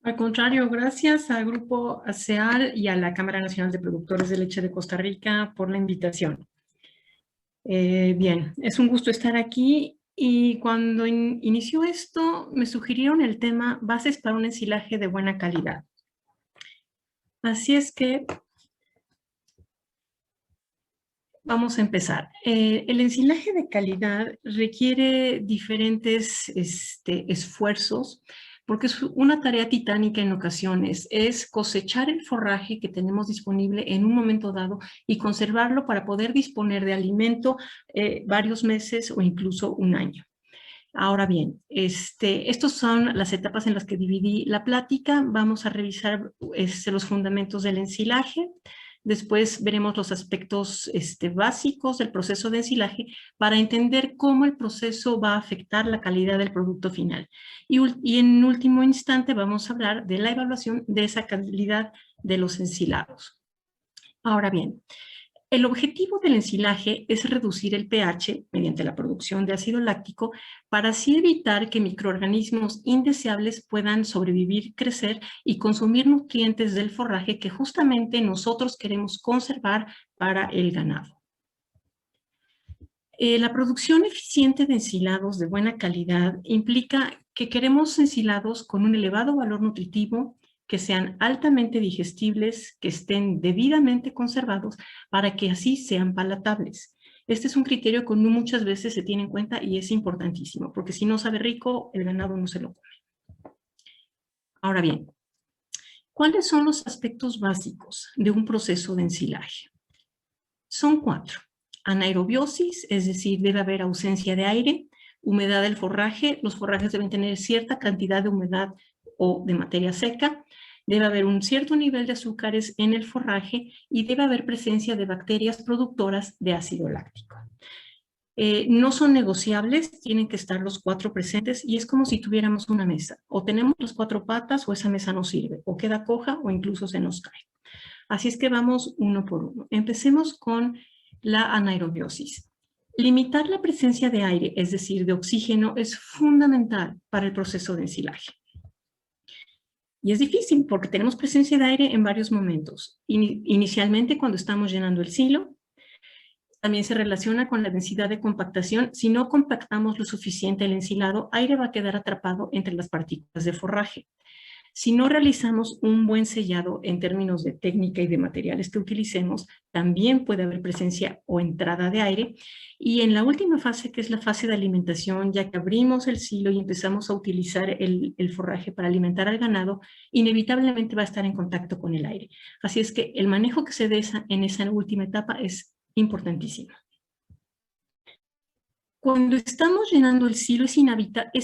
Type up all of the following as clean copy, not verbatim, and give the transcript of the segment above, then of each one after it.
Al contrario, gracias al Grupo ASEAL y a la Cámara Nacional de Productores de Leche de Costa Rica por la invitación. Bien, es un gusto estar aquí y cuando inició esto me sugirieron el tema Bases para un ensilaje de buena calidad. Así es que vamos a empezar. El ensilaje de calidad requiere diferentes esfuerzos porque es una tarea titánica en ocasiones. Es cosechar el forraje que tenemos disponible en un momento dado y conservarlo para poder disponer de alimento varios meses o incluso un año. Ahora bien, estos son las etapas en las que dividí la plática. Vamos a revisar los fundamentos del ensilaje. Después veremos los aspectos básicos del proceso de ensilaje para entender cómo el proceso va a afectar la calidad del producto final. Y en último instante vamos a hablar de la evaluación de esa calidad de los ensilados. Ahora bien, el objetivo del ensilaje es reducir el pH mediante la producción de ácido láctico para así evitar que microorganismos indeseables puedan sobrevivir, crecer y consumir nutrientes del forraje que justamente nosotros queremos conservar para el ganado. La producción eficiente de ensilados de buena calidad implica que queremos ensilados con un elevado valor nutritivo, que sean altamente digestibles, que estén debidamente conservados para que así sean palatables. Este es un criterio que no muchas veces se tiene en cuenta y es importantísimo, porque si no sabe rico, el ganado no se lo come. Ahora bien, ¿cuáles son los aspectos básicos de un proceso de ensilaje? Son 4. Anaerobiosis, es decir, debe haber ausencia de aire, humedad del forraje, los forrajes deben tener cierta cantidad de humedad o de materia seca, debe haber un cierto nivel de azúcares en el forraje y debe haber presencia de bacterias productoras de ácido láctico. No son negociables, tienen que estar los 4 presentes y es como si tuviéramos una mesa. O tenemos las 4 patas o esa mesa no sirve, o queda coja o incluso se nos cae. Así es que vamos uno por uno. Empecemos con la anaerobiosis. Limitar la presencia de aire, es decir, de oxígeno, es fundamental para el proceso de ensilaje. Y es difícil porque tenemos presencia de aire en varios momentos. Inicialmente cuando estamos llenando el silo, también se relaciona con la densidad de compactación. Si no compactamos lo suficiente el ensilado, aire va a quedar atrapado entre las partículas de forraje. Si no realizamos un buen sellado en términos de técnica y de materiales que utilicemos, también puede haber presencia o entrada de aire. Y en la última fase, que es la fase de alimentación, ya que abrimos el silo y empezamos a utilizar el forraje para alimentar al ganado, inevitablemente va a estar en contacto con el aire. Así es que el manejo que se dé en esa última etapa es importantísimo. Cuando estamos llenando el silo es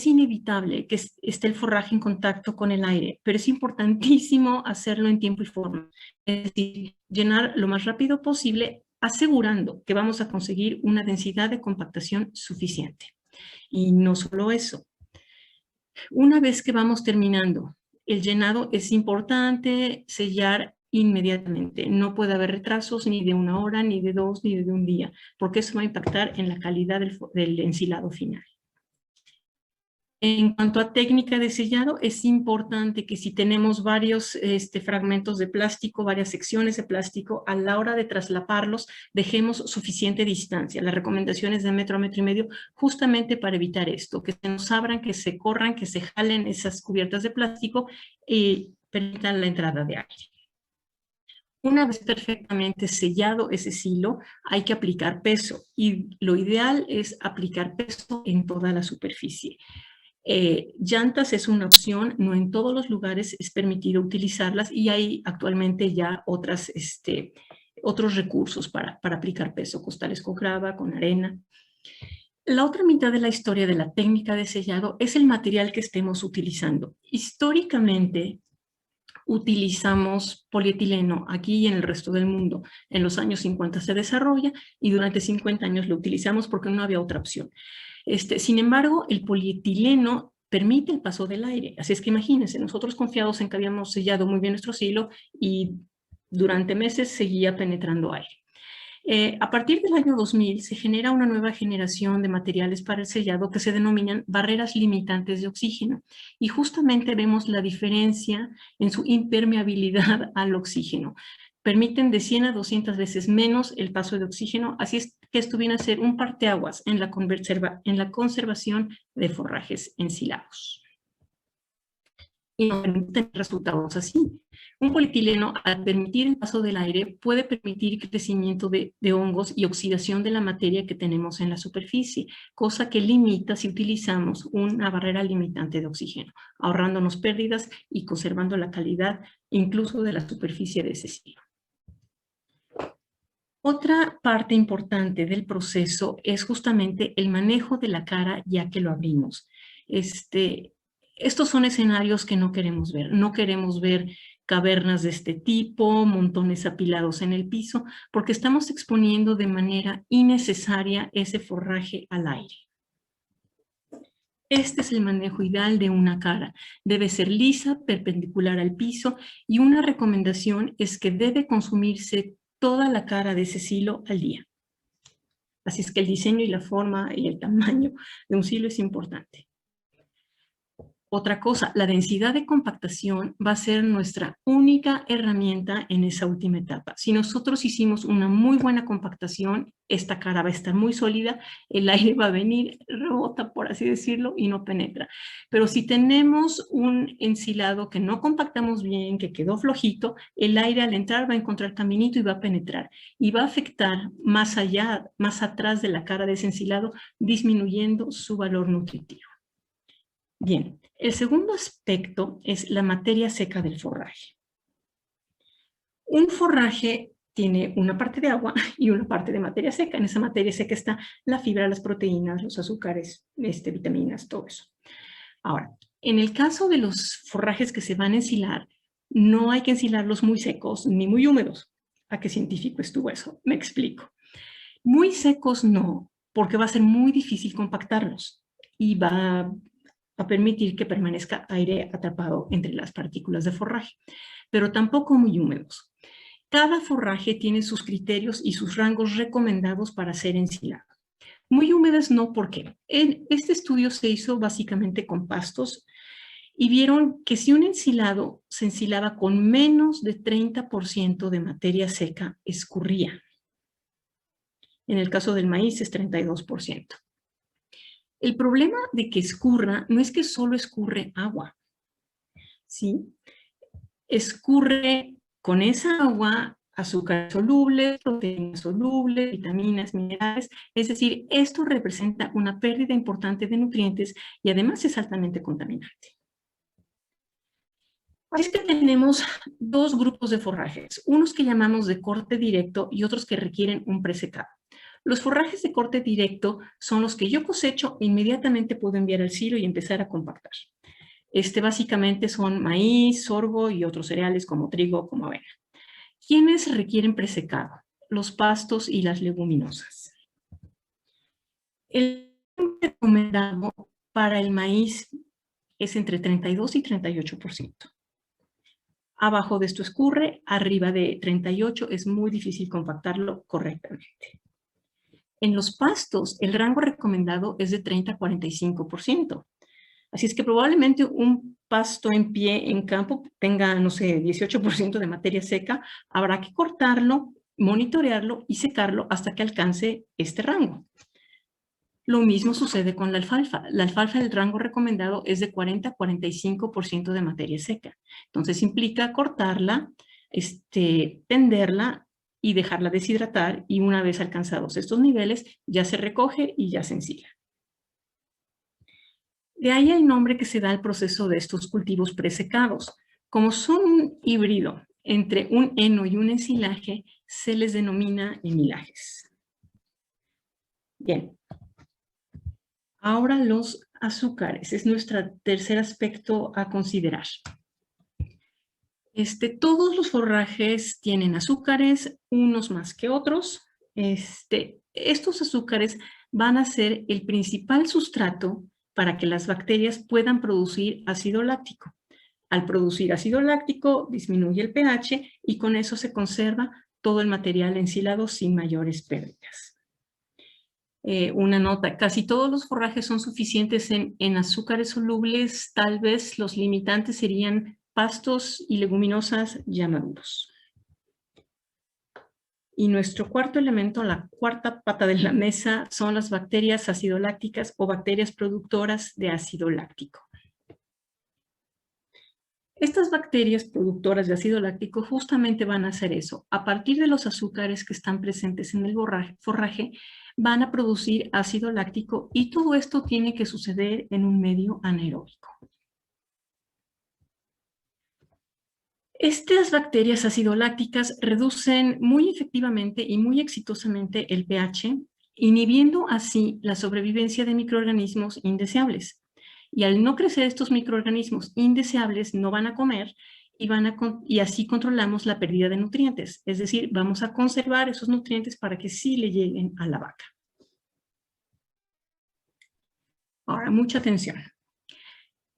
inevitable que esté el forraje en contacto con el aire, pero es importantísimo hacerlo en tiempo y forma. Es decir, llenar lo más rápido posible, asegurando que vamos a conseguir una densidad de compactación suficiente. Y no solo eso. Una vez que vamos terminando el llenado, es importante sellar inmediatamente. No puede haber retrasos ni de 1 hora, ni de 2, ni de un día, porque eso va a impactar en la calidad del ensilado final. En cuanto a técnica de sellado, es importante que si tenemos varios fragmentos de plástico, varias secciones de plástico, a la hora de traslaparlos, dejemos suficiente distancia. La recomendación es de 1 metro a 1,5 metros, justamente para evitar esto, que se nos abran, que se corran, que se jalen esas cubiertas de plástico y permitan la entrada de aire. Una vez perfectamente sellado ese silo, hay que aplicar peso y lo ideal es aplicar peso en toda la superficie. Llantas es una opción, no en todos los lugares es permitido utilizarlas y hay actualmente ya otros recursos para aplicar peso, costales con grava, con arena. La otra mitad de la historia de la técnica de sellado es el material que estemos utilizando. Históricamente utilizamos polietileno aquí y en el resto del mundo. En los años 50 se desarrolla y durante 50 años lo utilizamos porque no había otra opción. Sin embargo, el polietileno permite el paso del aire. Así es que imagínense, nosotros confiados en que habíamos sellado muy bien nuestro silo y durante meses seguía penetrando aire. A partir del año 2000 se genera una nueva generación de materiales para el sellado que se denominan barreras limitantes de oxígeno y justamente vemos la diferencia en su impermeabilidad al oxígeno. Permiten de 100 a 200 veces menos el paso de oxígeno, así es que esto viene a ser un parteaguas en la conservación de forrajes ensilados. Y no permiten resultados así. Un polietileno, al permitir el paso del aire, puede permitir crecimiento de hongos y oxidación de la materia que tenemos en la superficie, cosa que limita si utilizamos una barrera limitante de oxígeno, ahorrándonos pérdidas y conservando la calidad incluso de la superficie de ese silo. Otra parte importante del proceso es justamente el manejo de la cara ya que lo abrimos. Estos son escenarios que no queremos ver. No queremos ver cavernas de este tipo, montones apilados en el piso, porque estamos exponiendo de manera innecesaria ese forraje al aire. Este es el manejo ideal de una cara. Debe ser lisa, perpendicular al piso, y una recomendación es que debe consumirse toda la cara de ese silo al día. Así es que el diseño y la forma y el tamaño de un silo es importante. Otra cosa, la densidad de compactación va a ser nuestra única herramienta en esa última etapa. Si nosotros hicimos una muy buena compactación, esta cara va a estar muy sólida, el aire va a venir, rebota, por así decirlo, y no penetra. Pero si tenemos un ensilado que no compactamos bien, que quedó flojito, el aire al entrar va a encontrar caminito y va a penetrar. Y va a afectar más allá, más atrás de la cara de ese ensilado, disminuyendo su valor nutritivo. Bien, el segundo aspecto es la materia seca del forraje. Un forraje tiene una parte de agua y una parte de materia seca. En esa materia seca está la fibra, las proteínas, los azúcares, vitaminas, todo eso. Ahora, en el caso de los forrajes que se van a ensilar, no hay que ensilarlos muy secos ni muy húmedos. ¿A qué científico estuvo eso? Me explico. Muy secos no, porque va a ser muy difícil compactarlos y va a permitir que permanezca aire atrapado entre las partículas de forraje, pero tampoco muy húmedos. Cada forraje tiene sus criterios y sus rangos recomendados para ser ensilado. Muy húmedas no, porque este estudio se hizo básicamente con pastos y vieron que si un ensilado se ensilaba con menos de 30% de materia seca, escurría. En el caso del maíz es 32%. El problema de que escurra no es que solo escurre agua, ¿sí? Escurre con esa agua azúcar soluble, proteínas solubles, vitaminas, minerales, es decir, esto representa una pérdida importante de nutrientes y además es altamente contaminante. Es que tenemos dos grupos de forrajes, unos que llamamos de corte directo y otros que requieren un presecado. Los forrajes de corte directo son los que yo cosecho e inmediatamente puedo enviar al silo y empezar a compactar. Básicamente son maíz, sorgo y otros cereales como trigo, como avena. ¿Quiénes requieren presecado? Los pastos y las leguminosas. El recomendado para el maíz es entre 32 y 38%. Abajo de esto escurre, arriba de 38 es muy difícil compactarlo correctamente. En los pastos, el rango recomendado es de 30 a 45%. Así es que probablemente un pasto en pie en campo tenga, no sé, 18% de materia seca. Habrá que cortarlo, monitorearlo y secarlo hasta que alcance este rango. Lo mismo sucede con la alfalfa. La alfalfa del rango recomendado es de 40 a 45% de materia seca. Entonces implica cortarla, tenderla y dejarla deshidratar, y una vez alcanzados estos niveles ya se recoge y ya se ensila. De ahí el nombre que se da al proceso de estos cultivos presecados. Como son un híbrido entre un heno y un ensilaje, se les denomina enilajes. Bien. Ahora los azúcares, es nuestro tercer aspecto a considerar. Todos los forrajes tienen azúcares, unos más que otros. Estos azúcares van a ser el principal sustrato para que las bacterias puedan producir ácido láctico. Al producir ácido láctico, disminuye el pH y con eso se conserva todo el material ensilado sin mayores pérdidas. Una nota, casi todos los forrajes son suficientes en azúcares solubles, tal vez los limitantes serían pastos y leguminosas ya maduros. Y nuestro cuarto elemento, la cuarta pata de la mesa, son las bacterias acidolácticas o bacterias productoras de ácido láctico. Estas bacterias productoras de ácido láctico justamente van a hacer eso. A partir de los azúcares que están presentes en el forraje, van a producir ácido láctico y todo esto tiene que suceder en un medio anaeróbico. Estas bacterias acidolácticas reducen muy efectivamente y muy exitosamente el pH, inhibiendo así la sobrevivencia de microorganismos indeseables. Y al no crecer estos microorganismos indeseables, no van a comer y así controlamos la pérdida de nutrientes. Es decir, vamos a conservar esos nutrientes para que sí le lleguen a la vaca. Ahora, mucha atención.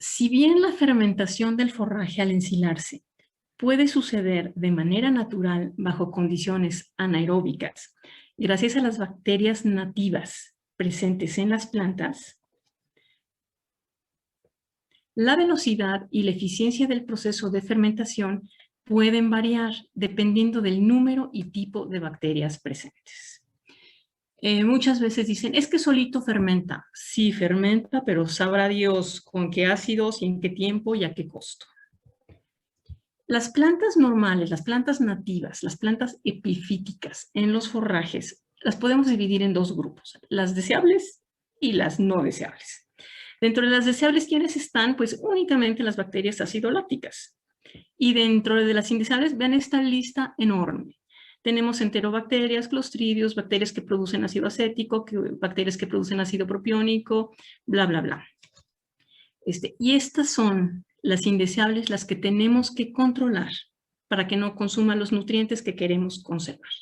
Si bien la fermentación del forraje al ensilarse puede suceder de manera natural bajo condiciones anaeróbicas, gracias a las bacterias nativas presentes en las plantas, la velocidad y la eficiencia del proceso de fermentación pueden variar dependiendo del número y tipo de bacterias presentes. Muchas veces dicen, es que solito fermenta. Sí, fermenta, pero sabrá Dios con qué ácidos y en qué tiempo y a qué costo. Las plantas normales, las plantas nativas, las plantas epifíticas en los forrajes, las podemos dividir en dos grupos, las deseables y las no deseables. Dentro de las deseables, ¿quiénes están? Pues únicamente las bacterias acidolácticas. Y dentro de las indeseables, vean esta lista enorme. Tenemos enterobacterias, clostridios, bacterias que producen ácido acético, bacterias que producen ácido propiónico, bla, bla, bla. Y estas son las indeseables, las que tenemos que controlar para que no consuman los nutrientes que queremos conservar.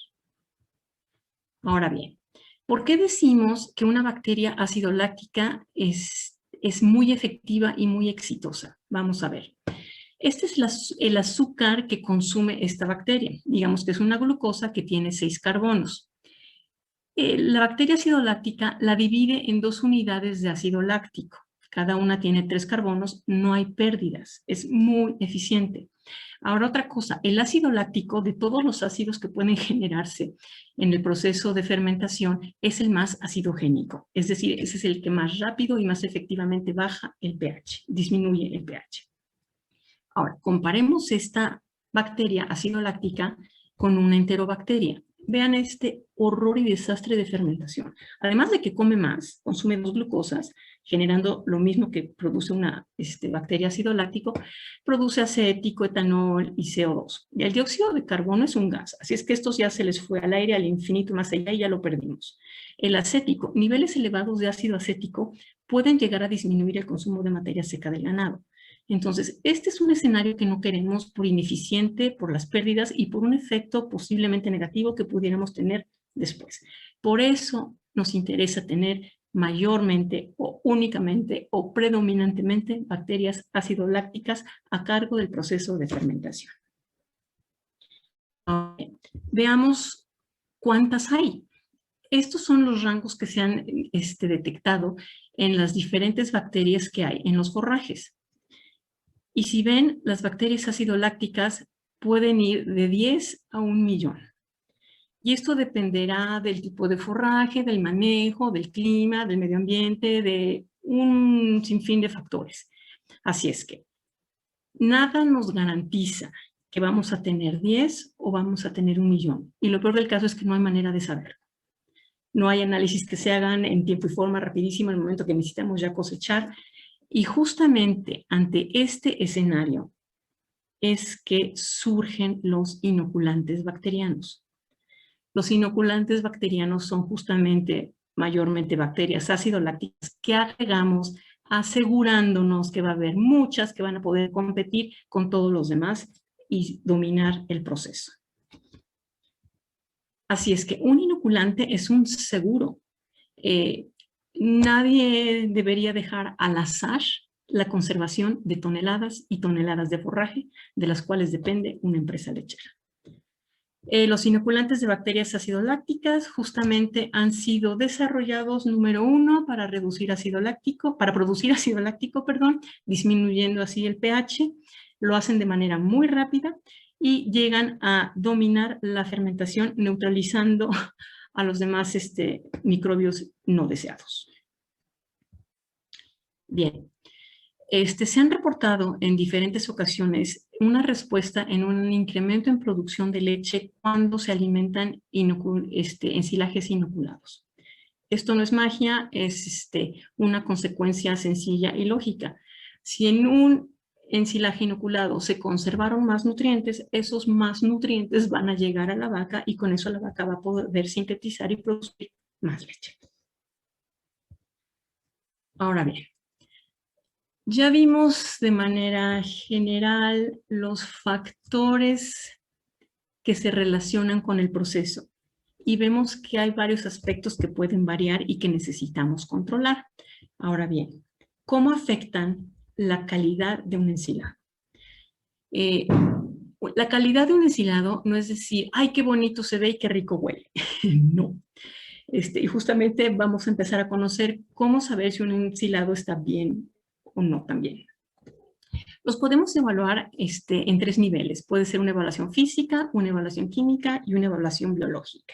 Ahora bien, ¿por qué decimos que una bacteria acidoláctica es muy efectiva y muy exitosa? Vamos a ver. Este es el azúcar que consume esta bacteria. Digamos que es una glucosa que tiene 6 carbonos. La bacteria acidoláctica la divide en 2 unidades de ácido láctico. Cada una tiene 3 carbonos, no hay pérdidas, es muy eficiente. Ahora otra cosa, el ácido láctico, de todos los ácidos que pueden generarse en el proceso de fermentación, es el más acidogénico. Es decir, ese es el que más rápido y más efectivamente baja el pH, disminuye el pH. Ahora, comparemos esta bacteria acidoláctica con una enterobacteria. Vean este horror y desastre de fermentación. Además de que come más, consume 2 glucosas, generando lo mismo que produce una bacteria ácido láctico, produce acético, etanol y CO2. Y el dióxido de carbono es un gas, así es que estos ya se les fue al aire, al infinito más allá y ya lo perdimos. El acético, niveles elevados de ácido acético pueden llegar a disminuir el consumo de materia seca del ganado. Entonces, este es un escenario que no queremos por ineficiente, por las pérdidas y por un efecto posiblemente negativo que pudiéramos tener después. Por eso nos interesa tener mayormente o únicamente o predominantemente bacterias acidolácticas a cargo del proceso de fermentación. Veamos cuántas hay. Estos son los rangos que se han detectado en las diferentes bacterias que hay en los forrajes. Y si ven, las bacterias acidolácticas pueden ir de 10 a 1 millón. Y esto dependerá del tipo de forraje, del manejo, del clima, del medio ambiente, de un sinfín de factores. Así es que nada nos garantiza que vamos a tener 10 o vamos a tener 1 millón. Y lo peor del caso es que no hay manera de saberlo. No hay análisis que se hagan en tiempo y forma rapidísimo en el momento que necesitamos ya cosechar. Y justamente ante este escenario es que surgen los inoculantes bacterianos. Los inoculantes bacterianos son justamente mayormente bacterias ácido-lácticas que agregamos asegurándonos que va a haber muchas que van a poder competir con todos los demás y dominar el proceso. Así es que un inoculante es un seguro. Nadie debería dejar al azar la conservación de toneladas y toneladas de forraje, de las cuales depende una empresa lechera. Los inoculantes de bacterias ácido lácticas justamente han sido desarrollados, número 1, para reducir ácido láctico, para producir ácido láctico, perdón, disminuyendo así el pH. Lo hacen de manera muy rápida y llegan a dominar la fermentación, neutralizando a los demás microbios no deseados. Bien. Se han reportado en diferentes ocasiones una respuesta en un incremento en producción de leche cuando se alimentan ensilajes inoculados. Esto no es magia, es una consecuencia sencilla y lógica. Si en un ensilaje inoculado se conservaron más nutrientes, esos más nutrientes van a llegar a la vaca y con eso la vaca va a poder sintetizar y producir más leche. Ahora bien, ya vimos de manera general los factores que se relacionan con el proceso y vemos que hay varios aspectos que pueden variar y que necesitamos controlar. Ahora bien, ¿cómo afectan la calidad de un ensilado? La calidad de un ensilado no es decir, ¡ay, qué bonito se ve y qué rico huele! No. Y justamente vamos a empezar a conocer cómo saber si un ensilado está bien o no también. Los podemos evaluar en 3 niveles. Puede ser una evaluación física, una evaluación química y una evaluación biológica.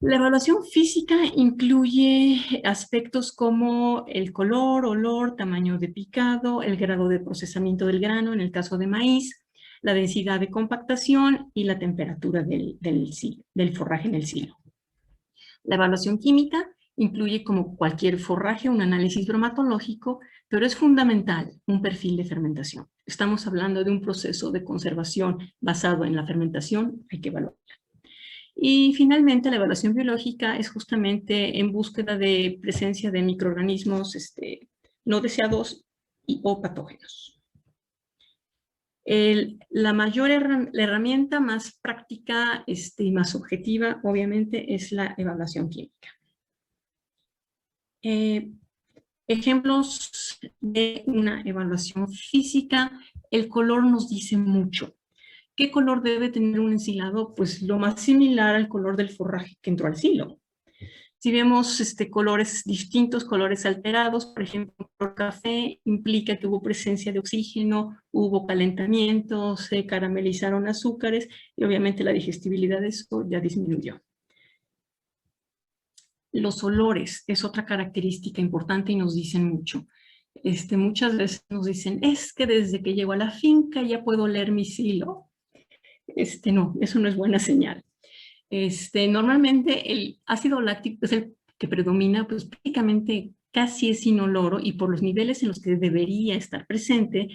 La evaluación física incluye aspectos como el color, olor, tamaño de picado, el grado de procesamiento del grano en el caso de maíz, la densidad de compactación y la temperatura del forraje en el silo. La evaluación química incluye, como cualquier forraje, un análisis bromatológico, pero es fundamental un perfil de fermentación. Estamos hablando de un proceso de conservación basado en la fermentación, hay que evaluarla. Y finalmente, la evaluación biológica es justamente en búsqueda de presencia de microorganismos no deseados o patógenos. La herramienta más práctica y más objetiva, obviamente, es la evaluación química. Ejemplos de una evaluación física: el color nos dice mucho. ¿Qué color debe tener un ensilado? Pues lo más similar al color del forraje que entró al silo. Si vemos colores distintos, colores alterados, por ejemplo, el color café implica que hubo presencia de oxígeno, hubo calentamiento, se caramelizaron azúcares y obviamente la digestibilidad de eso ya disminuyó. Los olores es otra característica importante y nos dicen mucho. Muchas veces nos dicen, es que desde que llego a la finca ya puedo oler mi silo. No, eso no es buena señal. Normalmente el ácido láctico es el que predomina, pues prácticamente casi es inoloro y por los niveles en los que debería estar presente,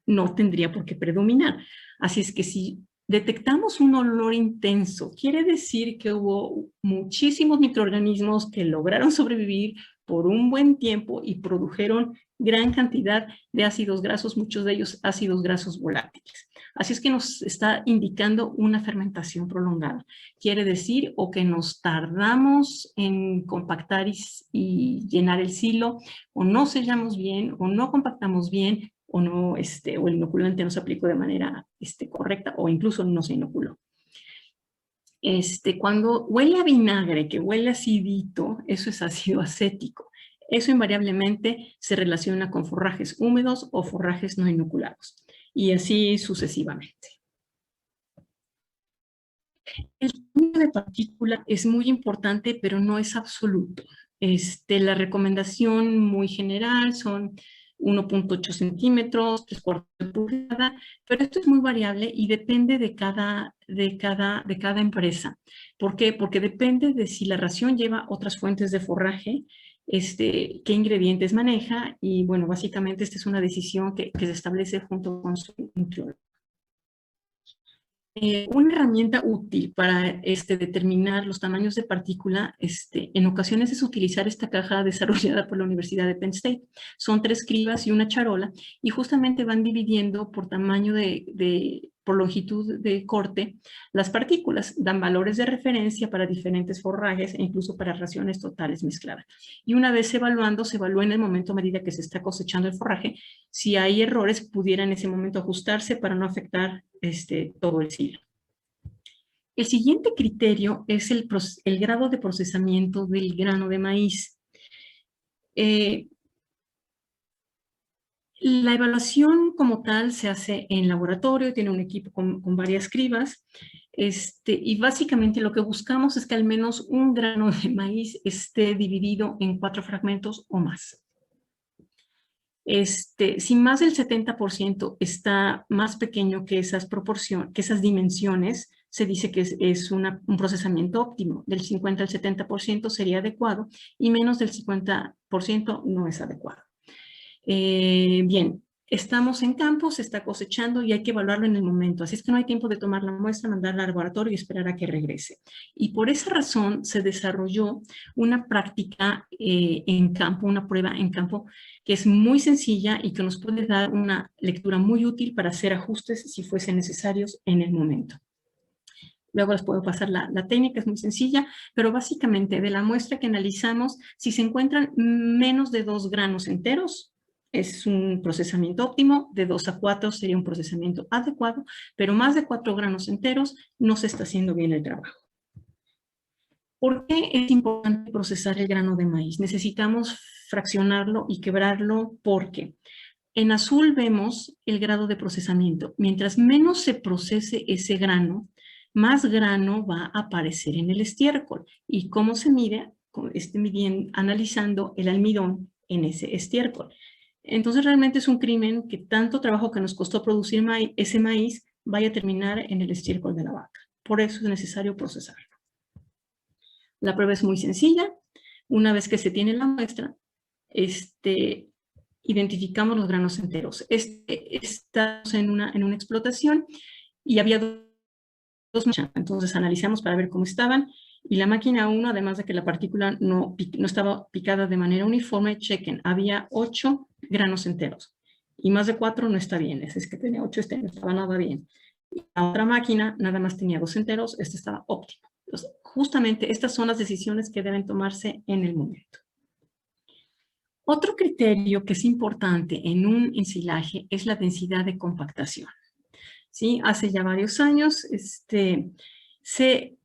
no tendría por qué predominar. Así es que si detectamos un olor intenso, quiere decir que hubo muchísimos microorganismos que lograron sobrevivir por un buen tiempo y produjeron gran cantidad de ácidos grasos, muchos de ellos ácidos grasos volátiles. Así es que nos está indicando una fermentación prolongada. Quiere decir o que nos tardamos en compactar y llenar el silo, o no sellamos bien, o no compactamos bien, o no, o el inoculante no se aplicó de manera correcta, o incluso no se inoculó. Cuando huele a vinagre, que huele acidito, eso es ácido acético. Eso invariablemente se relaciona con forrajes húmedos o forrajes no inoculados, y así sucesivamente. El tamaño de partícula es muy importante, pero no es absoluto. La recomendación muy general son 1.8 centímetros, 3/4 de pulgada, pero esto es muy variable y depende de cada empresa. ¿Por qué? Porque depende de si la ración lleva otras fuentes de forraje, qué ingredientes maneja, y bueno, básicamente esta es una decisión que se establece junto con su nutriólogo. Una herramienta útil para determinar los tamaños de partícula, en ocasiones es utilizar esta caja desarrollada por la Universidad de Penn State. Son 3 cribas y una charola, y justamente van dividiendo por tamaño por longitud de corte las partículas. Dan valores de referencia para diferentes forrajes e incluso para raciones totales mezcladas. Y una vez evaluando, se evalúa en el momento, a medida que se está cosechando el forraje, si hay errores, pudiera en ese momento ajustarse para no afectar todo el silo. El siguiente criterio es el grado de procesamiento del grano de maíz. La evaluación como tal se hace en laboratorio, tiene un equipo con varias cribas, y básicamente lo que buscamos es que al menos un grano de maíz esté dividido en 4 fragmentos o más. Si más del 70% está más pequeño que esas proporciones, que esas dimensiones, se dice que es un procesamiento óptimo. Del 50 al 70% sería adecuado y menos del 50% no es adecuado. Bien, estamos en campo, se está cosechando y hay que evaluarlo en el momento. Así es que no hay tiempo de tomar la muestra, mandarla al laboratorio y esperar a que regrese. Y por esa razón se desarrolló una práctica en campo, una prueba en campo que es muy sencilla y que nos puede dar una lectura muy útil para hacer ajustes si fuesen necesarios en el momento. Luego les puedo pasar la técnica, es muy sencilla, pero básicamente de la muestra que analizamos, si se encuentran menos de 2 granos enteros, es un procesamiento óptimo, de 2 a 4 sería un procesamiento adecuado, pero más de 4 granos enteros no se está haciendo bien el trabajo. ¿Por qué es importante procesar el grano de maíz? Necesitamos fraccionarlo y quebrarlo porque en azul vemos el grado de procesamiento. Mientras menos se procese ese grano, más grano va a aparecer en el estiércol. ¿Y cómo se mide? Analizando el almidón en ese estiércol. Entonces realmente es un crimen que tanto trabajo que nos costó producir ese maíz vaya a terminar en el estiércol de la vaca. Por eso es necesario procesarlo. La prueba es muy sencilla. Una vez que se tiene la muestra, identificamos los granos enteros. Estamos en una explotación y había dos máquinas. Entonces analizamos para ver cómo estaban. Y la máquina 1, además de que la partícula no estaba picada de manera uniforme, chequen, había 8 granos enteros. Y más de 4 no está bien. Es que tenía 8, no estaba nada bien. Y la otra máquina nada más tenía 2 enteros, estaba óptimo. Entonces, justamente estas son las decisiones que deben tomarse en el momento. Otro criterio que es importante en un ensilaje es la densidad de compactación. ¿Sí? Hace ya varios años se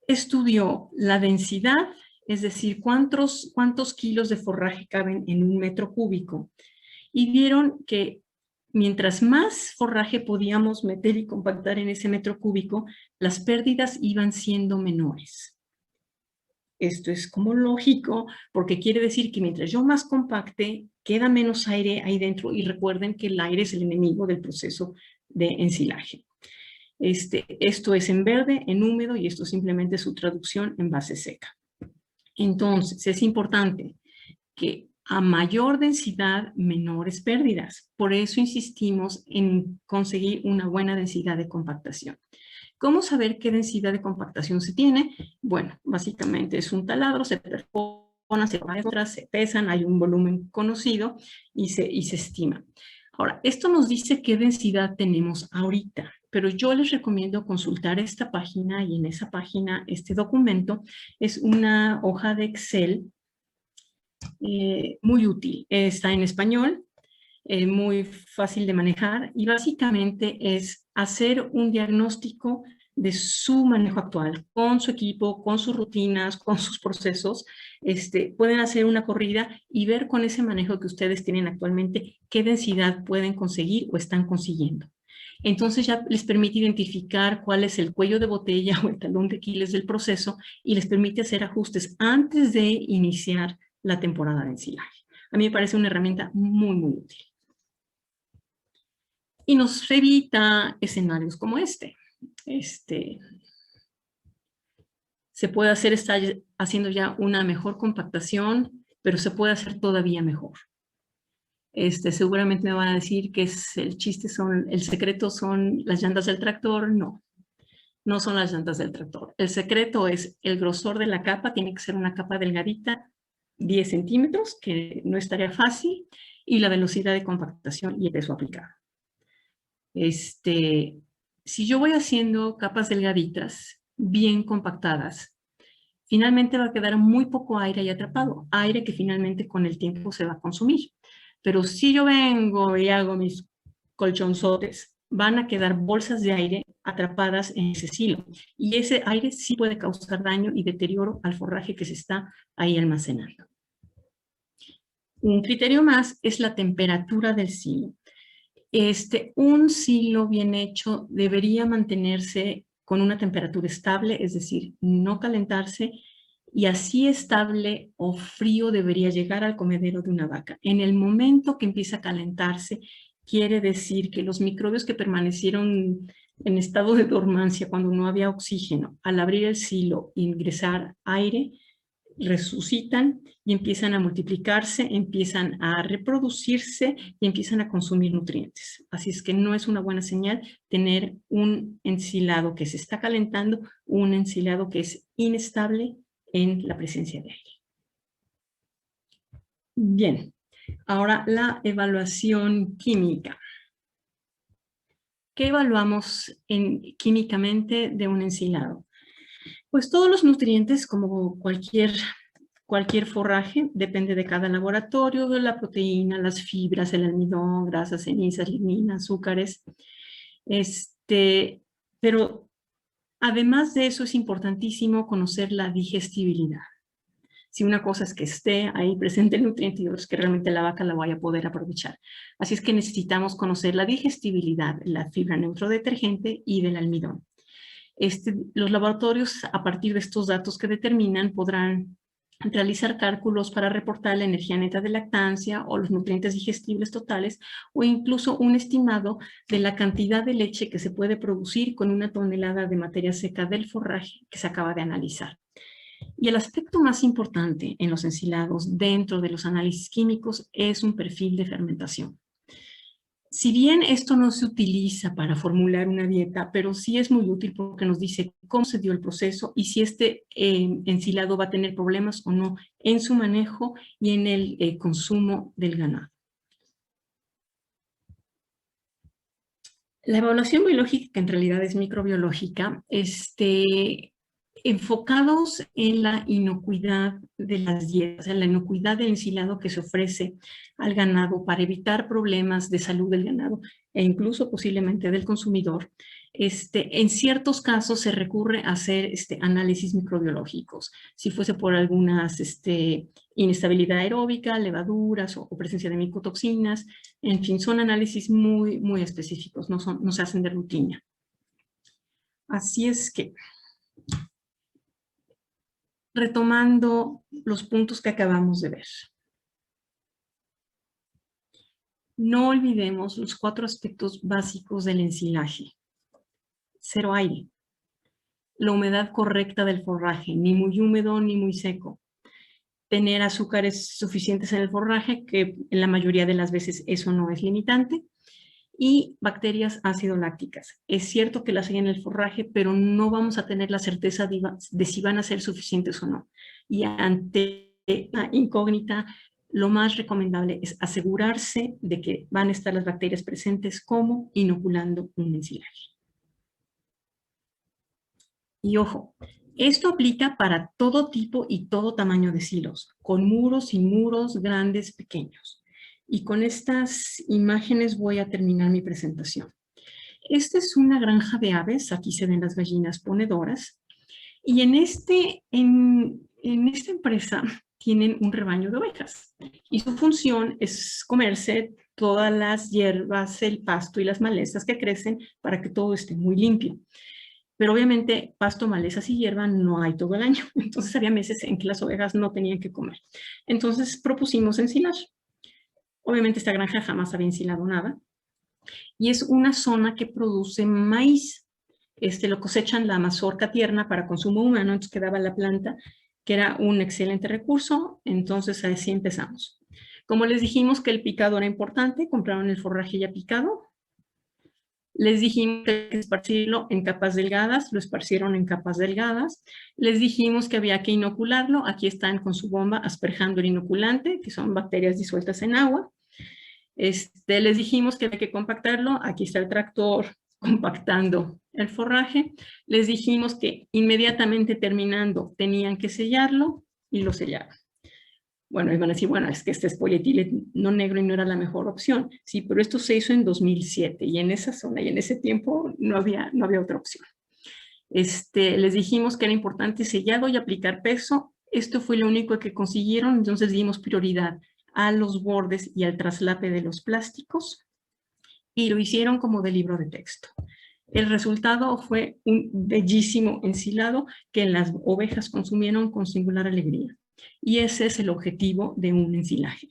estudió la densidad, es decir, cuántos kilos de forraje caben en un metro cúbico, y vieron que mientras más forraje podíamos meter y compactar en ese metro cúbico, las pérdidas iban siendo menores. Esto es como lógico, porque quiere decir que mientras yo más compacte, queda menos aire ahí dentro, y recuerden que el aire es el enemigo del proceso de ensilaje. Esto es en verde, en húmedo, y esto simplemente es su traducción en base seca. Entonces, es importante que a mayor densidad, menores pérdidas. Por eso insistimos en conseguir una buena densidad de compactación. ¿Cómo saber qué densidad de compactación se tiene? Bueno, básicamente es un taladro, se perfora, se muestra, se pesan, hay un volumen conocido y se estima. Ahora, esto nos dice qué densidad tenemos ahorita, pero yo les recomiendo consultar esta página, y en esa página, este documento es una hoja de Excel muy útil. Está en español, muy fácil de manejar, y básicamente es hacer un diagnóstico de su manejo actual, con su equipo, con sus rutinas, con sus procesos. Pueden hacer una corrida y ver con ese manejo que ustedes tienen actualmente qué densidad pueden conseguir o están consiguiendo. Entonces ya les permite identificar cuál es el cuello de botella o el talón de Aquiles del proceso, y les permite hacer ajustes antes de iniciar la temporada de ensilaje. A mí me parece una herramienta muy, muy útil. Y nos evita escenarios como este. Se puede hacer, está haciendo ya una mejor compactación, pero se puede hacer todavía mejor. Seguramente me van a decir que el secreto son las llantas del tractor. No, no son las llantas del tractor. El secreto es el grosor de la capa, tiene que ser una capa delgadita, 10 centímetros, que no estaría fácil, y la velocidad de compactación y el peso aplicado. Si yo voy haciendo capas delgaditas, bien compactadas, finalmente va a quedar muy poco aire ahí atrapado, aire que finalmente con el tiempo se va a consumir. Pero si yo vengo y hago mis colchonzotes, van a quedar bolsas de aire atrapadas en ese silo. Y ese aire sí puede causar daño y deterioro al forraje que se está ahí almacenando. Un criterio más es la temperatura del silo. Un silo bien hecho debería mantenerse con una temperatura estable, es decir, no calentarse, y así estable o frío debería llegar al comedero de una vaca. En el momento que empieza a calentarse, quiere decir que los microbios que permanecieron en estado de dormancia cuando no había oxígeno, al abrir el silo e ingresar aire, resucitan y empiezan a multiplicarse, empiezan a reproducirse y empiezan a consumir nutrientes. Así es que no es una buena señal tener un ensilado que se está calentando, un ensilado que es inestable en la presencia de aire. Bien, ahora la evaluación química. ¿Qué evaluamos químicamente de un ensilado? Pues todos los nutrientes, como cualquier forraje, depende de cada laboratorio, de la proteína, las fibras, el almidón, grasas, cenizas, lignina, azúcares. Pero además de eso es importantísimo conocer la digestibilidad. Si una cosa es que esté ahí presente el nutriente y otra es que realmente la vaca la vaya a poder aprovechar. Así es que necesitamos conocer la digestibilidad, la fibra neutrodetergente y del almidón. Los laboratorios, a partir de estos datos que determinan, podrán realizar cálculos para reportar la energía neta de lactancia o los nutrientes digestibles totales, o incluso un estimado de la cantidad de leche que se puede producir con una tonelada de materia seca del forraje que se acaba de analizar. Y el aspecto más importante en los ensilados dentro de los análisis químicos es un perfil de fermentación. Si bien esto no se utiliza para formular una dieta, pero sí es muy útil porque nos dice cómo se dio el proceso y si ensilado va a tener problemas o no en su manejo y en el consumo del ganado. La evaluación biológica, que en realidad es microbiológica, enfocados en la inocuidad de las dietas, en la inocuidad del ensilado que se ofrece al ganado para evitar problemas de salud del ganado e incluso posiblemente del consumidor. En ciertos casos se recurre a hacer análisis microbiológicos, si fuese por algunas inestabilidad aeróbica, levaduras o presencia de micotoxinas. En fin, son análisis muy, muy específicos, no se hacen de rutina. Así es que, retomando los puntos que acabamos de ver. No olvidemos los 4 aspectos básicos del ensilaje. 0 aire. La humedad correcta del forraje, ni muy húmedo ni muy seco. Tener azúcares suficientes en el forraje, que en la mayoría de las veces eso no es limitante. Y bacterias ácido-lácticas. Es cierto que las hay en el forraje, pero no vamos a tener la certeza de si van a ser suficientes o no. Y ante la incógnita, lo más recomendable es asegurarse de que van a estar las bacterias presentes como inoculando un ensilaje. Y ojo, esto aplica para todo tipo y todo tamaño de silos, con muros, sin muros, grandes, pequeños. Y con estas imágenes voy a terminar mi presentación. Esta es una granja de aves, aquí se ven las gallinas ponedoras, y en esta empresa tienen un rebaño de ovejas, y su función es comerse todas las hierbas, el pasto y las malezas que crecen para que todo esté muy limpio. Pero obviamente pasto, malezas y hierba no hay todo el año, entonces había meses en que las ovejas no tenían que comer. Entonces propusimos ensilar. Obviamente esta granja jamás había ensilado nada, y es una zona que produce maíz. Lo cosechan la mazorca tierna para consumo humano, entonces quedaba la planta, que era un excelente recurso, entonces así empezamos. Como les dijimos que el picado era importante, compraron el forraje ya picado. Les dijimos que hay que esparcirlo en capas delgadas, lo esparcieron en capas delgadas. Les dijimos que había que inocularlo, aquí están con su bomba asperjando el inoculante, que son bacterias disueltas en agua. Les dijimos que había que compactarlo, aquí está el tractor compactando el forraje. Les dijimos que inmediatamente terminando tenían que sellarlo y lo sellaron. Bueno, y van a decir, bueno, es que este es polietileno negro y no era la mejor opción. Sí, pero esto se hizo en 2007 y en esa zona y en ese tiempo no había otra opción. Les dijimos que era importante sellado y aplicar peso. Esto fue lo único que consiguieron, entonces dimos prioridad a los bordes y al traslape de los plásticos y lo hicieron como de libro de texto. El resultado fue un bellísimo ensilado que las ovejas consumieron con singular alegría. Y ese es el objetivo de un ensilaje.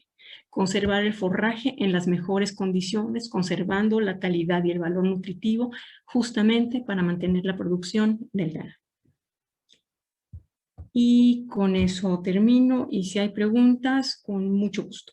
Conservar el forraje en las mejores condiciones, conservando la calidad y el valor nutritivo, justamente para mantener la producción del ganado. Y con eso termino, y si hay preguntas, con mucho gusto.